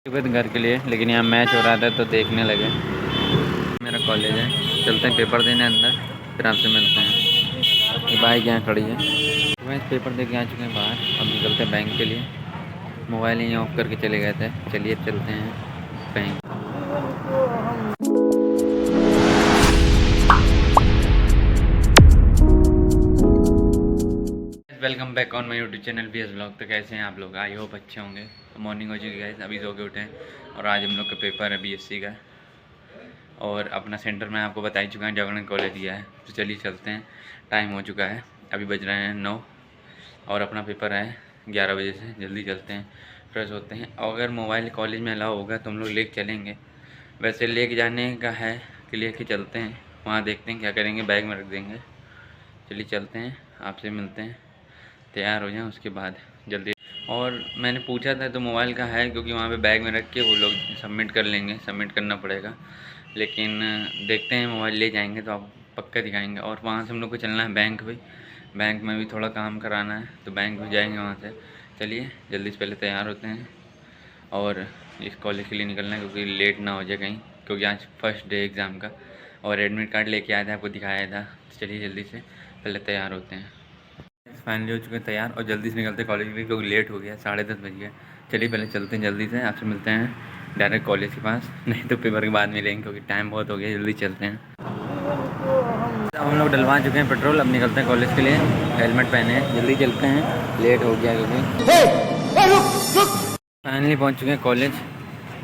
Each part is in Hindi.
घर के लिए, लेकिन यहाँ मैच हो रहा था तो देखने लगे। मेरा कॉलेज है, चलते हैं पेपर देने अंदर, फिर आपसे मिलते हैं। ये बाइक यहाँ खड़ी है। मैं पेपर दे के आ चुके हैं बाहर, अब निकलते हैं बैंक के लिए। मोबाइल यहीं ऑफ करके चले गए थे। चलिए चलते हैं bank. Welcome back on my YouTube channel BS blog. तो कैसे हैं आप लोग? आई होप अच्छे होंगे। तो मॉर्निंग हो चुकी है, अभी सो के उठे हैं और आज हम लोग का पेपर है BSc का। और अपना सेंटर मैं आपको बता ही चुका है, जगन्नाथ कॉलेज दिया है। तो चलिए चलते हैं, टाइम हो चुका है, अभी बज रहे हैं 9 और अपना पेपर है 11 बजे से। जल्दी चलते हैं, फ्रेश होते हैं। अगर मोबाइल कॉलेज में अलाउ होगा तो हम लोग ले चलेंगे। वैसे ले जाने का है कि ले चलते हैं, वहाँ देखते हैं क्या करेंगे, बैग में रख देंगे। चलिए चलते हैं, आपसे मिलते हैं। तैयार हो जाएं उसके बाद जल्दी। और मैंने पूछा था तो मोबाइल का है, क्योंकि वहाँ पे बैग में रख के वो लोग सबमिट कर लेंगे, सबमिट करना पड़ेगा। लेकिन देखते हैं, मोबाइल ले जाएंगे तो आप पक्का दिखाएंगे। और वहाँ से हम लोग को चलना है बैंक भी, बैंक में भी थोड़ा काम कराना है, तो बैंक भी जाएंगे वहाँ से। चलिए जल्दी से पहले तैयार होते हैं और इस कॉलेज के लिए निकलना है, क्योंकि लेट ना हो जाए कहीं, क्योंकि आज फर्स्ट डे एग्ज़ाम का। और एडमिट कार्ड लेके आया था, आपको दिखाया था। चलिए जल्दी से पहले तैयार होते हैं। फाइनली हो चुके हैं तैयार और जल्दी से निकलते हैं कॉलेज में, क्योंकि लेट हो गया, 10:30 बज गया। चलिए पहले चलते हैं जल्दी से, आपसे मिलते हैं डायरेक्ट कॉलेज के पास, नहीं तो पेपर के बाद मिलेंगे, क्योंकि टाइम बहुत हो गया। जल्दी चलते हैं। अब हम लोग डलवा चुके हैं पेट्रोल, अब निकलते हैं कॉलेज के लिए। हेलमेट पहने हैं, जल्दी चलते हैं, लेट हो गया क्योंकि। फाइनली पहुँच चुके हैं कॉलेज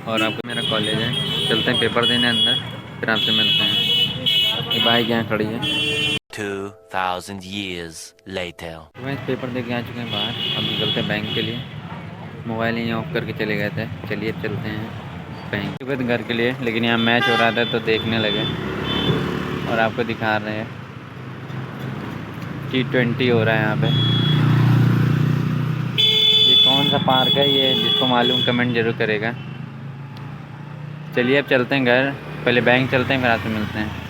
और आपको मेरा कॉलेज है, चलते हैं पेपर देने अंदर, फिर आपसे मिलते हैं। ये बाइक यहाँ खड़ी है। 2000 years later. मैं पेपर दे के आ चुके हैं बाहर, अब निकलते हैं बैंक के लिए। मोबाइल यहीं ऑफ करके चले गए थे। चलिए चलते हैं बैंक के घर के लिए, लेकिन यहाँ मैच हो रहा था तो देखने लगे और आपको दिखा रहे हैं। T20 हो रहा है यहाँ पे। ये कौन सा पार्क है, ये जिसको मालूम कमेंट जरूर करेगा। चलिए अब चलते हैं घर, पहले बैंक चलते हैं, फिर आपसे मिलते हैं।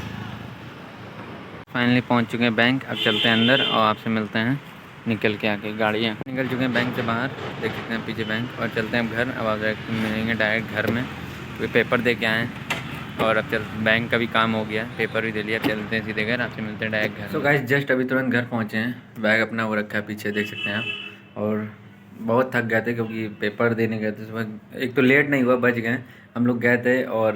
फाइनली पहुँच चुके हैं बैंक, अब चलते हैं अंदर और आपसे मिलते हैं। निकल के आके गाड़ियाँ निकल चुके हैं बैंक से बाहर, देख सकते हैं पीछे बैंक। और चलते हैं अब घर, अब आप मिलेंगे डायरेक्ट घर में, क्योंकि पेपर दे के आए हैं। और अब बैंक का भी काम हो गया, पेपर भी दे लिया। अब चलते हैं सीधे घर, आपसे मिलते हैं डायरेक्ट घर। सो गाइस जस्ट अभी तुरंत घर पहुँचे हैं, बैग अपना वो रखा है पीछे, देख सकते हैं आप। और बहुत थक गए थे, क्योंकि पेपर देने गए थे सुबह। एक तो लेट नहीं हुआ, बच गए। हम लोग गए थे और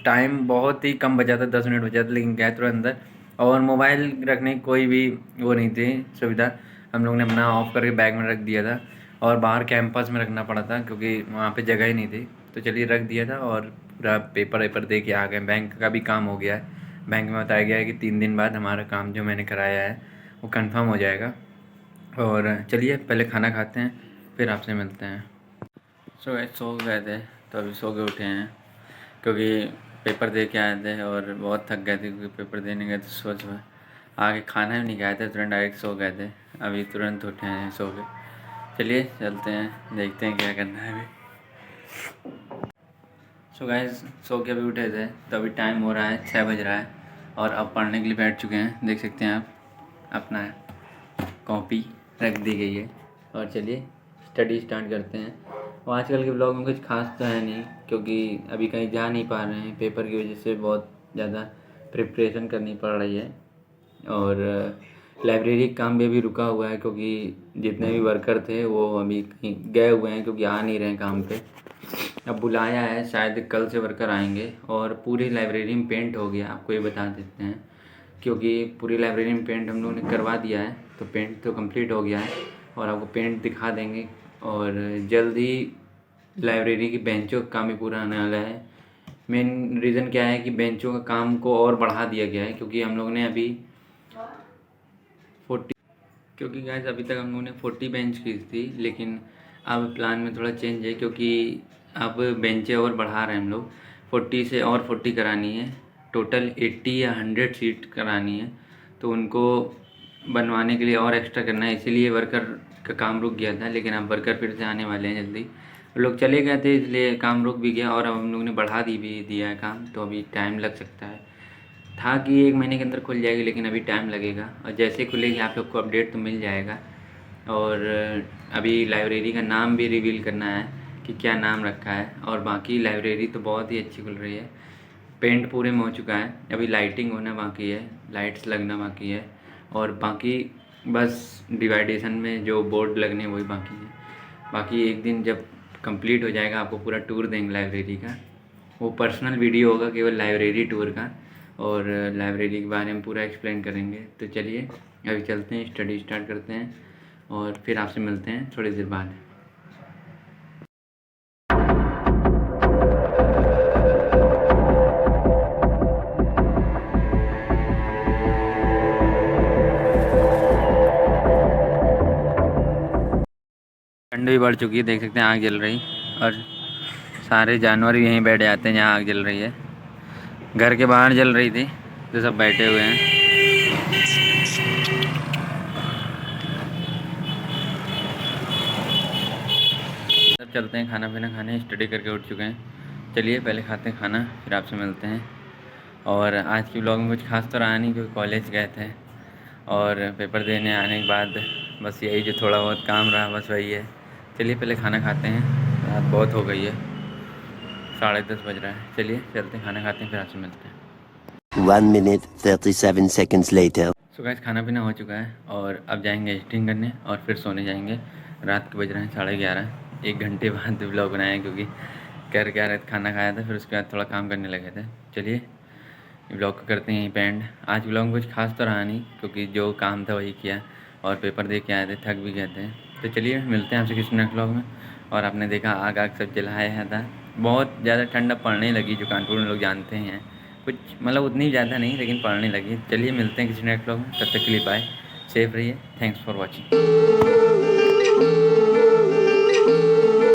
टाइम बहुत ही कम बचा था, 10 मिनट बचा था, लेकिन गए तुरंत अंदर। और मोबाइल रखने की कोई भी वो नहीं थी सुविधा, हम लोग ने अपना ऑफ करके बैग में रख दिया था। और बाहर कैंपस में रखना पड़ा था, क्योंकि वहाँ पे जगह ही नहीं थी। तो चलिए रख दिया था और पूरा पेपर वेपर दे के आ गए। बैंक का भी काम हो गया है, बैंक में बताया गया है कि 3 दिन बाद हमारा काम जो मैंने कराया है वो कंफर्म हो जाएगा। और चलिए पहले खाना खाते हैं, फिर आपसे मिलते हैं। सो गए थे तो अभी सो के उठे हैं, क्योंकि पेपर दे के आए थे और बहुत थक गए थे, क्योंकि पेपर देने गए थे सुबह। आगे खाना भी नहीं खाए थे, तुरंत डायरेक्ट सो गए थे। अभी तुरंत उठे हैं सो के। चलिए चलते हैं, देखते हैं क्या करना है अभी। सो गाइस सो के अभी उठे थे, तो अभी टाइम हो रहा है 6 बज रहा है और अब पढ़ने के लिए बैठ चुके हैं। देख सकते हैं आप, अपना कॉपी रख दी गई है और चलिए स्टडी स्टार्ट करते हैं। और आजकल के ब्लॉग में कुछ खास तो है नहीं, क्योंकि अभी कहीं जा नहीं पा रहे हैं, पेपर की वजह से बहुत ज़्यादा प्रिपरेशन करनी पड़ रही है। और लाइब्रेरी का काम भी अभी रुका हुआ है, क्योंकि जितने भी वर्कर थे वो अभी कहीं गए हुए हैं, क्योंकि आ नहीं रहे हैं काम पे। अब बुलाया है, शायद कल से वर्कर आएंगे। और पूरी लाइब्रेरी में पेंट हो गया, आपको ये बता देते हैं, क्योंकि पूरी लाइब्रेरी में पेंट हम लोगों ने करवा दिया है। तो पेंट तो कंप्लीट हो गया है और आपको पेंट दिखा देंगे। और जल्द ही लाइब्रेरी की बेंचों का काम भी पूरा आने वाला है। मेन रीज़न क्या है कि बेंचों का काम को और बढ़ा दिया गया है, क्योंकि हम लोग ने अभी 40 क्योंकि गाइस अभी तक हम लोगों ने 40 बेंच की थी, लेकिन अब प्लान में थोड़ा चेंज है, क्योंकि अब बेंचें और बढ़ा रहे हैं हम लोग। 40 से और 40 करानी है, टोटल 80 या 100 सीट करानी है। तो उनको बनवाने के लिए और एक्स्ट्रा करना है, इसीलिए वर्कर का काम रुक गया था। लेकिन अब वर्कर फिर से आने वाले हैं जल्दी। लोग चले गए थे इसलिए काम रुक भी गया, और अब हम लोग ने बढ़ा दिया है काम, तो अभी टाइम लग सकता है। था कि 1 महीने के अंदर खुल जाएगी, लेकिन अभी टाइम लगेगा। और जैसे खुलेगी आप लोग को अपडेट तो मिल जाएगा। और अभी लाइब्रेरी का नाम भी रिवील करना है, कि क्या नाम रखा है। और बाकी लाइब्रेरी तो बहुत ही अच्छी खुल रही है, पेंट पूरे में हो चुका है, अभी लाइटिंग होना बाकी है, लाइट्स लगना बाकी है, और बाकी बस डिवाइडेशन में जो बोर्ड लगने वही बाकी है। बाकी एक दिन जब कंप्लीट हो जाएगा आपको पूरा टूर देंगे लाइब्रेरी का, वो पर्सनल वीडियो होगा केवल लाइब्रेरी टूर का, और लाइब्रेरी के बारे में पूरा एक्सप्लेन करेंगे। तो चलिए अभी चलते हैं, स्टडी स्टार्ट करते हैं और फिर आपसे मिलते हैं थोड़ी देर बाद। ठंड भी बढ़ चुकी है, देख सकते हैं आग जल रही, और सारे जानवर भी यहीं बैठ जाते हैं जहाँ आग जल रही है। घर के बाहर जल रही थी तो सब बैठे हुए हैं। सब चलते हैं खाना पीना खाने, स्टडी करके उठ चुके हैं। चलिए पहले खाते हैं खाना, फिर आपसे मिलते हैं। और आज की व्लॉग में कुछ खास तो रहा नहीं क्योंकि कॉलेज गए थे, और पेपर देने आने के बाद बस यही जो थोड़ा बहुत काम रहा बस वही है। चलिए पहले खाना खाते हैं, रात बहुत हो गई है, 10:30 बज रहा है। चलिए चलते हैं खाना खाते हैं, फिर आपसे मिलते हैं। 1 minute 37 seconds later. So guys खाना पीना हो चुका है और अब जाएंगे एडिटिंग करने और फिर सोने जाएंगे। रात के बज रहे हैं 11:30, 1 घंटे बाद व्लॉग बनाए क्योंकि कर क्या रहे खाना खाया था, फिर उसके बाद थोड़ा काम करने लगे थे। चलिए व्लॉग को करते हैं यहीं पे एंड। आज व्लॉग में कुछ खास तो रहा नहीं क्योंकि जो काम था वही किया, और पेपर दे के आए थे, थक भी गए थे। तो चलिए मिलते हैं आपसे किसी नेक्स्ट व्लॉग में। और आपने देखा आग सब जलाया था, बहुत ज़्यादा ठंडा पड़ने लगी जो कानपुर में लोग जानते हैं, कुछ मतलब उतनी ज़्यादा नहीं लेकिन पड़ने लगी। चलिए मिलते हैं किसी नेक्स्ट व्लॉग में, तब तक के लिए बाय, सेफ रहिए, थैंक्स फॉर वॉचिंग।